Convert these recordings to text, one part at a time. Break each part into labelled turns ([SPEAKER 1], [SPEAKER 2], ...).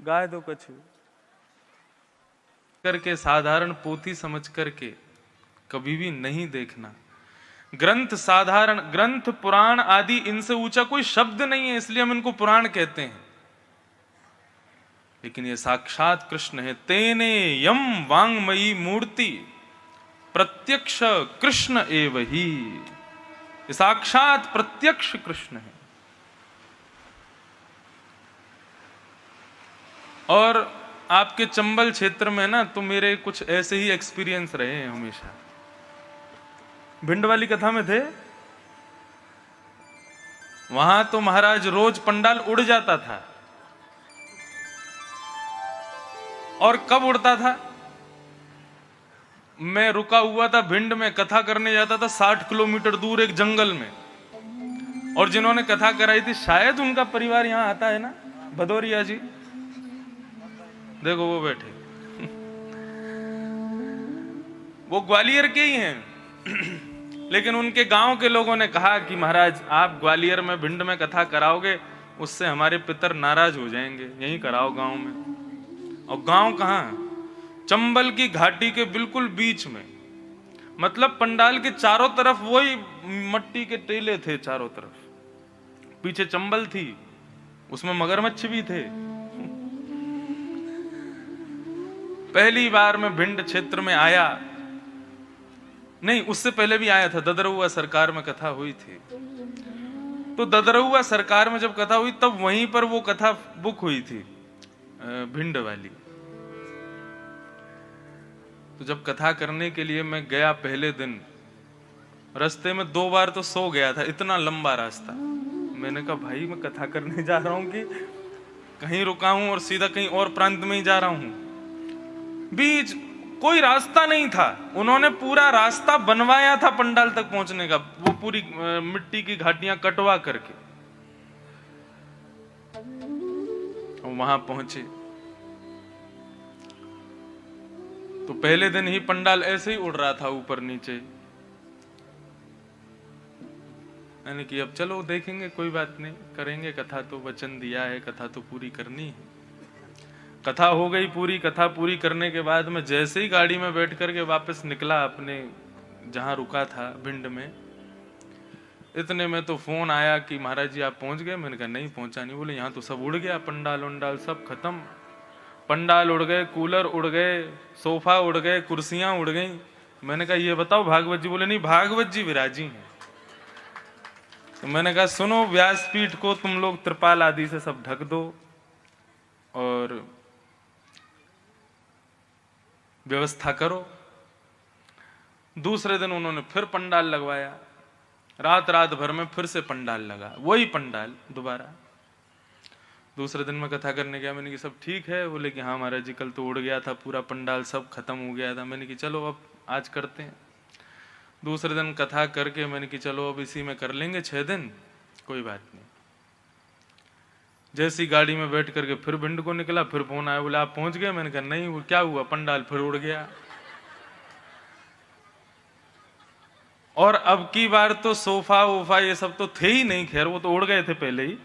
[SPEAKER 1] गाय दो कछु करके, साधारण पोथी समझ करके कभी भी नहीं देखना। ग्रंथ साधारण ग्रंथ, पुराण आदि, इनसे ऊंचा कोई शब्द नहीं है, इसलिए हम इनको पुराण कहते हैं। लेकिन ये साक्षात कृष्ण है। तेने यम वांगमयी मूर्ति प्रत्यक्ष कृष्ण एव ही। ये साक्षात प्रत्यक्ष कृष्ण है। और आपके चंबल क्षेत्र में ना तो मेरे कुछ ऐसे ही एक्सपीरियंस रहे हैं हमेशा। भिंड वाली कथा में थे, वहां तो महाराज रोज पंडाल उड़ जाता था। और कब उड़ता था? मैं रुका हुआ था भिंड में, कथा करने जाता था 60 किलोमीटर दूर एक जंगल में। और जिन्होंने कथा कराई थी शायद उनका परिवार यहां आता है ना, भदौरिया जी, देखो वो बैठे, वो ग्वालियर के ही हैं। लेकिन उनके गांव के लोगों ने कहा कि महाराज आप ग्वालियर में भिंड में कथा कराओगे, उससे हमारे पितर नाराज हो जाएंगे, यहीं कराओ गांव में। और गांव कहां? चंबल की घाटी के बिल्कुल बीच में। मतलब पंडाल के चारों तरफ वही मट्टी के टेले थे चारों तरफ, पीछे चंबल थी, उसमें मगरमच्छ भी थे। पहली बार मैं भिंड क्षेत्र में आया, नहीं उससे पहले भी आया था, ददरुआ सरकार में कथा हुई थी। तो ददरुआ सरकार में जब कथा हुई तब वहीं पर वो कथा बुक हुई थी, भिंड वाली। तो जब कथा करने के लिए मैं गया पहले दिन, रास्ते में 2 बार तो सो गया था, इतना लंबा रास्ता। मैंने कहा भाई मैं कथा करने जा रहा हूं कि कहीं रुका हूं और सीधा कहीं और प्रांत में ही जा रहा हूं। बीच कोई रास्ता नहीं था, उन्होंने पूरा रास्ता बनवाया था पंडाल तक पहुंचने का, वो पूरी मिट्टी की घाटियां कटवा करके। और वहां पहुंचे तो पहले दिन ही पंडाल ऐसे ही उड़ रहा था ऊपर नीचे। यानी कि अब चलो देखेंगे, कोई बात नहीं, करेंगे कथा, तो वचन दिया है, कथा तो पूरी करनी है। कथा हो गई पूरी। कथा पूरी करने के बाद मैं जैसे ही गाड़ी में बैठ करके वापस निकला अपने जहां रुका था भिंड में, इतने में तो फोन आया कि महाराज जी आप पहुंच गए। मैंने कहा नहीं पहुंचा नहीं। बोले यहाँ तो सब उड़ गया, पंडाल उंडाल सब खत्म। पंडाल उड़ गए, कूलर उड़ गए, सोफा उड़ गए, कुर्सियां उड़ गई। मैंने कहा ये बताओ भागवत जी? बोले नहीं भागवत जी विराजी हैं। तो मैंने कहा सुनो, व्यासपीठ को तुम लोग त्रिपाल आदि से सब ढक दो और व्यवस्था करो। दूसरे दिन उन्होंने फिर पंडाल लगवाया, रात भर में फिर से पंडाल लगा, वही पंडाल दोबारा। दूसरे दिन मैं कथा करने गया, मैंने कि सब ठीक है? बोले कि हाँ महाराज जी कल तो उड़ गया था पूरा पंडाल, सब खत्म हो गया था। मैंने कि चलो अब आज करते हैं। दूसरे दिन कथा करके मैंने कि चलो अब इसी में कर लेंगे 6 दिन, कोई बात नहीं। जैसी गाड़ी में बैठ करके फिर भिंड को निकला, फिर फोन आया, बोले आप पहुंच गए? मैंने कहा नहीं। वो क्या हुआ? पंडाल फिर उड़ गया। और अब की बार तो सोफा वोफा ये सब तो थे ही नहीं, खैर वो तो उड़ गए थे पहले ही।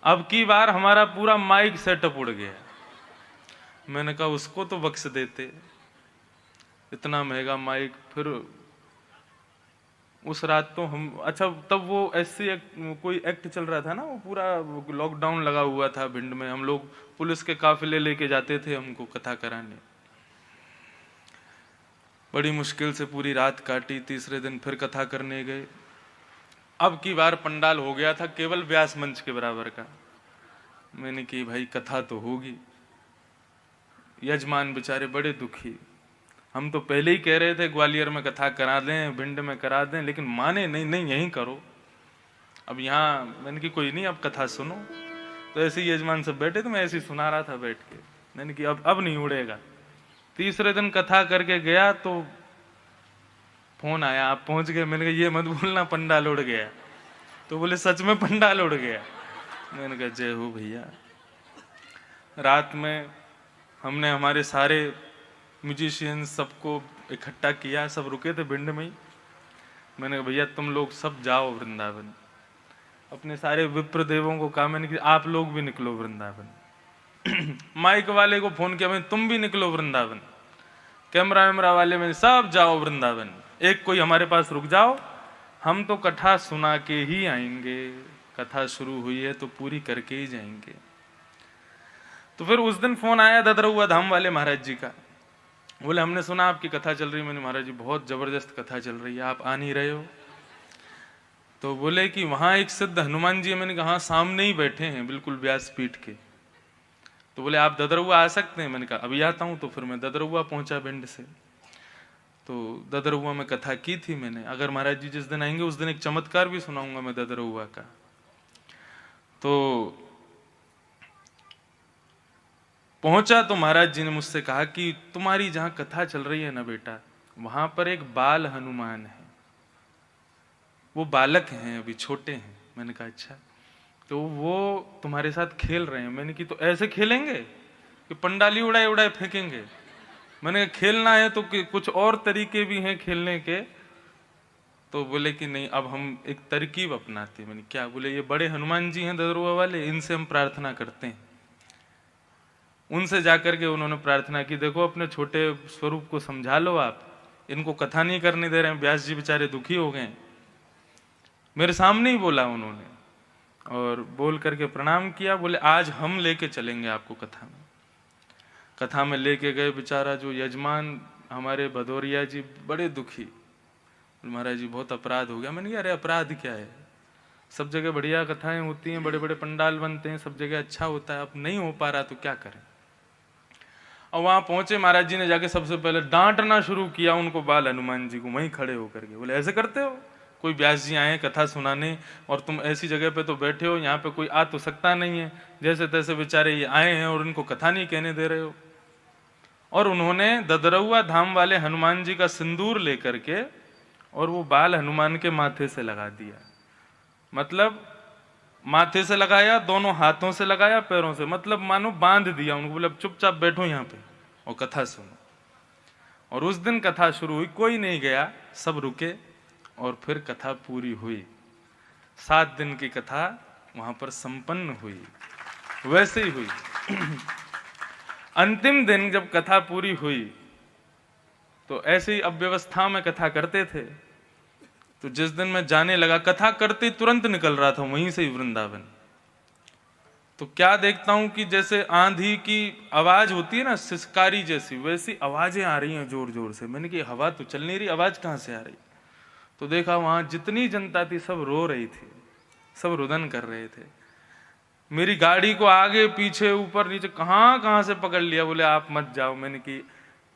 [SPEAKER 1] अब की बार हमारा पूरा माइक सेटअप उड़ गया। मैंने कहा उसको तो बख्श देते, इतना महंगा माइक। फिर उस रात तो हम, अच्छा तब वो ऐसे कोई एक्ट चल रहा था ना, वो पूरा लॉकडाउन लगा हुआ था भिंड में। हम लोग पुलिस के काफिले लेके जाते थे हमको कथा कराने। बड़ी मुश्किल से पूरी रात काटी। तीसरे दिन फिर कथा करने गए। अब की बार पंडाल हो गया था केवल व्यास मंच के बराबर का। मैंने कि भाई कथा तो होगी। यजमान बेचारे बड़े दुखी। हम तो पहले ही कह रहे थे ग्वालियर में कथा करा दें, भिंड में करा दें, लेकिन माने नहीं, नहीं यहीं करो। अब यहाँ मैंने कि कोई नहीं, अब कथा सुनो। तो ऐसे ही यजमान सब बैठे थे, मैं ऐसे ही सुना रहा था बैठ के। मैंने कि अब नहीं उड़ेगा। तीसरे दिन कथा करके गया तो फोन आया, आप पहुंच गए? मैंने कहा ये मत बोलना पंडाल उड़ गया। तो बोले सच में पंडाल उड़ गया? मैंने कहा जय हो भैया। रात में हमने हमारे सारे म्यूजिशियंस सबको इकट्ठा किया, सब रुके थे भिंड में ही। मैंने कहा भैया तुम लोग सब जाओ वृंदावन। अपने सारे विप्र देवों को कहा मैंने कि आप लोग भी निकलो वृंदावन। माइक वाले को फोन किया, मैंने तुम भी निकलो वृंदावन, कैमरा वैमरा वाले में सब जाओ वृंदावन, एक कोई हमारे पास रुक जाओ, हम तो कथा सुना के ही आएंगे, कथा शुरू हुई है तो पूरी करके ही जाएंगे। तो फिर उस दिन फोन आया ददरुआ धाम वाले महाराज जी का, बोले हमने सुना आपकी कथा चल रही है। मैंने महाराज जी बहुत जबरदस्त कथा चल रही है, आप आ नहीं रहे हो? तो बोले कि वहां एक सिद्ध हनुमान जी है। मैंने कहा हाँ, सामने ही बैठे हैं बिल्कुल व्यासपीठ के। तो बोले आप ददरुआ आ सकते हैं? मैंने कहा अभी आता हूं। तो फिर मैं ददरुआ पहुंचा भिंड से। तो ददरुआ में कथा की थी मैंने। अगर महाराज जी जिस दिन आएंगे उस दिन एक चमत्कार भी सुनाऊंगा मैं ददरुआ का। तो पहुंचा तो महाराज जी ने मुझसे कहा कि तुम्हारी जहां कथा चल रही है ना बेटा, वहां पर एक बाल हनुमान है, वो बालक हैं, अभी छोटे हैं। मैंने कहा अच्छा। तो वो तुम्हारे साथ खेल रहे हैं। मैंने कि तो ऐसे खेलेंगे कि पंडाली उड़ाए उड़ाए फेंकेंगे? मैंने कहा खेलना है तो कुछ और तरीके भी हैं खेलने के। तो बोले कि नहीं, अब हम एक तरकीब अपनाते हैं। मैंने क्या? बोले ये बड़े हनुमान जी हैं ददरुआ वाले, इनसे हम प्रार्थना करते हैं। उनसे जाकर के उन्होंने प्रार्थना की, देखो अपने छोटे स्वरूप को समझा लो, आप इनको कथा नहीं करने दे रहे हैं। व्यास जी बेचारे दुखी हो गए। मेरे सामने ही बोला उन्होंने, और बोल करके प्रणाम किया। बोले आज हम लेके चलेंगे आपको कथा में। कथा में लेके गए। बेचारा जो यजमान हमारे भदौरिया जी बड़े दुखी, महाराज जी बहुत अपराध हो गया। मैंने कहा अरे अपराध क्या है, सब जगह बढ़िया कथाएं होती हैं, बड़े बड़े पंडाल बनते हैं, सब जगह अच्छा होता है, अब नहीं हो पा रहा तो क्या करें। और वहां पहुंचे, महाराज जी ने जाके सबसे पहले डांटना शुरू किया उनको, बाल हनुमान जी को, वहीं खड़े होकर के। बोले ऐसे करते हो? कोई व्यास जी आए कथा सुनाने और तुम ऐसी जगह पे तो बैठे हो, यहाँ पे कोई आ तो सकता नहीं है, जैसे तैसे बेचारे ये आए हैं और इनको कथा नहीं कहने दे रहे हो। और उन्होंने ददरुआ धाम वाले हनुमान जी का सिंदूर लेकर के और वो बाल हनुमान के माथे से लगा दिया। मतलब माथे से लगाया, दोनों हाथों से लगाया, पैरों से, मतलब मानो बांध दिया उनको। बोले चुपचाप बैठो यहाँ पे और कथा सुनो। और उस दिन कथा शुरू हुई, कोई नहीं गया, सब रुके और फिर कथा पूरी हुई। 7 दिन की कथा वहां पर संपन्न हुई। वैसे ही हुई। अंतिम दिन जब कथा पूरी हुई तो ऐसे ही अव्यवस्था में कथा करते थे। तो जिस दिन मैं जाने लगा, कथा करते तुरंत निकल रहा था वहीं से ही वृंदावन, तो क्या देखता हूं कि जैसे आंधी की आवाज होती है ना, सिसकारी जैसी, वैसी आवाजें आ रही हैं जोर जोर से। मैंने कहा हवा तो चल नहीं रही, आवाज कहां से आ रही? तो देखा वहां जितनी जनता थी सब रो रही थी, सब रुदन कर रहे थे। मेरी गाड़ी को आगे पीछे ऊपर नीचे कहां कहां से पकड़ लिया। बोले आप मत जाओ। मैंने कि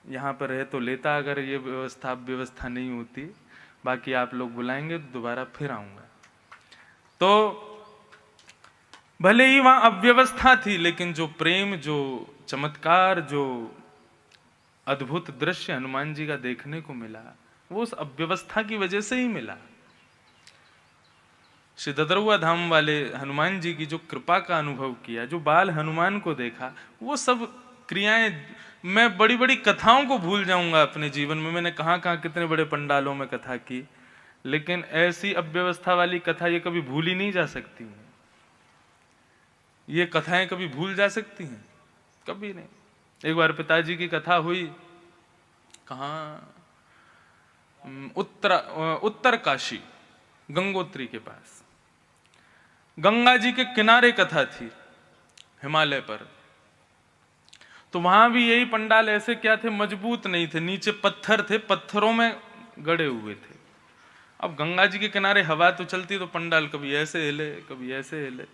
[SPEAKER 1] यहाँ पर रह तो लेता अगर ये व्यवस्था नहीं होती, बाकी आप लोग बुलाएंगे तो दोबारा फिर आऊंगा। तो भले ही वहां अव्यवस्था थी, लेकिन जो प्रेम, जो चमत्कार, जो अद्भुत दृश्य हनुमान जी का देखने को मिला, वो उस अव्यवस्था की वजह से ही मिला। श्री ददरुआ धाम वाले हनुमान जी की जो कृपा का अनुभव किया, जो बाल हनुमान को देखा, वो सब क्रियाएं, मैं बड़ी बड़ी कथाओं को भूल जाऊंगा अपने जीवन में। मैंने कहां कहां कितने बड़े पंडालों में कथा की, लेकिन ऐसी अव्यवस्था वाली कथा ये कभी भूली नहीं जा सकती है। ये कथाएं कभी भूल जा सकती हैं? कभी नहीं। एक बार पिताजी की कथा हुई, कहाँ, उत्तर काशी, गंगोत्री के पास, गंगा जी के किनारे कथा थी, हिमालय पर। तो वहां भी यही पंडाल ऐसे क्या थे, मजबूत नहीं थे, नीचे पत्थर थे, पत्थरों में गड़े हुए थे। अब गंगा जी के किनारे हवा तो चलती, तो पंडाल कभी ऐसे हिले कभी ऐसे हिले।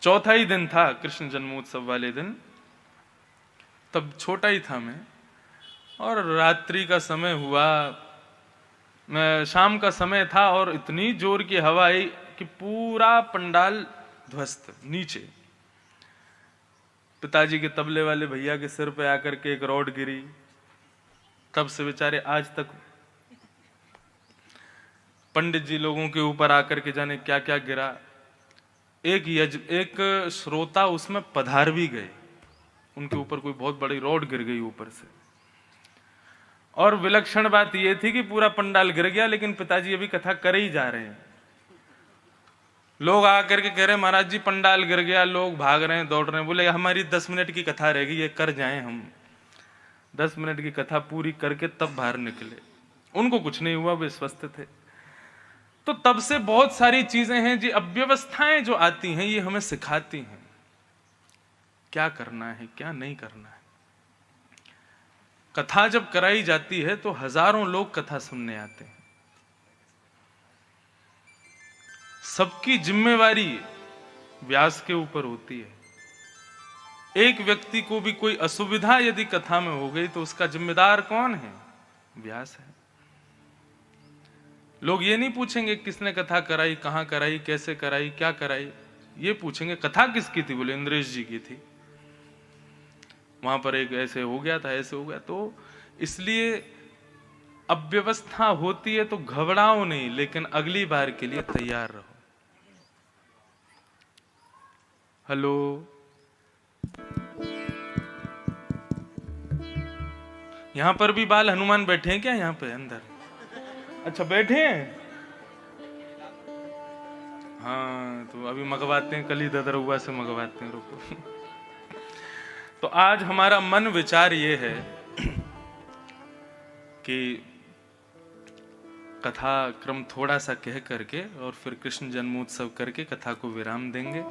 [SPEAKER 1] चौथा ही दिन था कृष्ण जन्मोत्सव वाले दिन, तब छोटा ही था मैं, और रात्रि का समय हुआ, शाम का समय था, और इतनी जोर की हवा आई कि पूरा पंडाल ध्वस्त नीचे। पिताजी के तबले वाले भैया के सिर पे आकर के एक रॉड गिरी, तब से बेचारे आज तक पंडित जी लोगों के ऊपर आकर के जाने क्या क्या गिरा। एक श्रोता उसमें पधार भी गए, उनके ऊपर कोई बहुत बड़ी रॉड गिर गई ऊपर से। और विलक्षण बात यह थी कि पूरा पंडाल गिर गया, लेकिन पिताजी अभी कथा कर ही जा रहे हैं। लोग आकर के कह रहे महाराज जी पंडाल गिर गया, लोग भाग रहे हैं, दौड़ रहे हैं। बोले हमारी 10 मिनट की कथा रहेगी, ये कर जाएं हम। 10 मिनट की कथा पूरी करके तब बाहर निकले। उनको कुछ नहीं हुआ, वे स्वस्थ थे। तो तब से बहुत सारी चीजें हैं जी, अव्यवस्थाएं जो आती हैं ये हमें सिखाती हैं क्या करना है क्या नहीं करना है। कथा जब कराई जाती है तो हजारों लोग कथा सुनने आते हैं। सबकी जिम्मेवारी व्यास के ऊपर होती है। एक व्यक्ति को भी कोई असुविधा यदि कथा में हो गई तो उसका जिम्मेदार कौन है? व्यास है। लोग ये नहीं पूछेंगे किसने कथा कराई, कहां कराई, कैसे कराई, क्या कराई। ये पूछेंगे कथा किसकी थी? बोले इंद्रेश जी की थी, वहां पर एक ऐसे हो गया था, ऐसे हो गया। तो इसलिए अव्यवस्था होती है तो घबराओ नहीं, लेकिन अगली बार के लिए तैयार रहो। हेलो, यहां पर भी बाल हनुमान बैठे हैं क्या यहां पे अंदर? अच्छा बैठे हैं। हाँ तो अभी मंगवाते हैं, कली ददरुआ से मंगवाते हैं, रुको। तो आज हमारा मन विचार ये है कि कथा क्रम थोड़ा सा कह करके और फिर कृष्ण जन्मोत्सव करके कथा को विराम देंगे।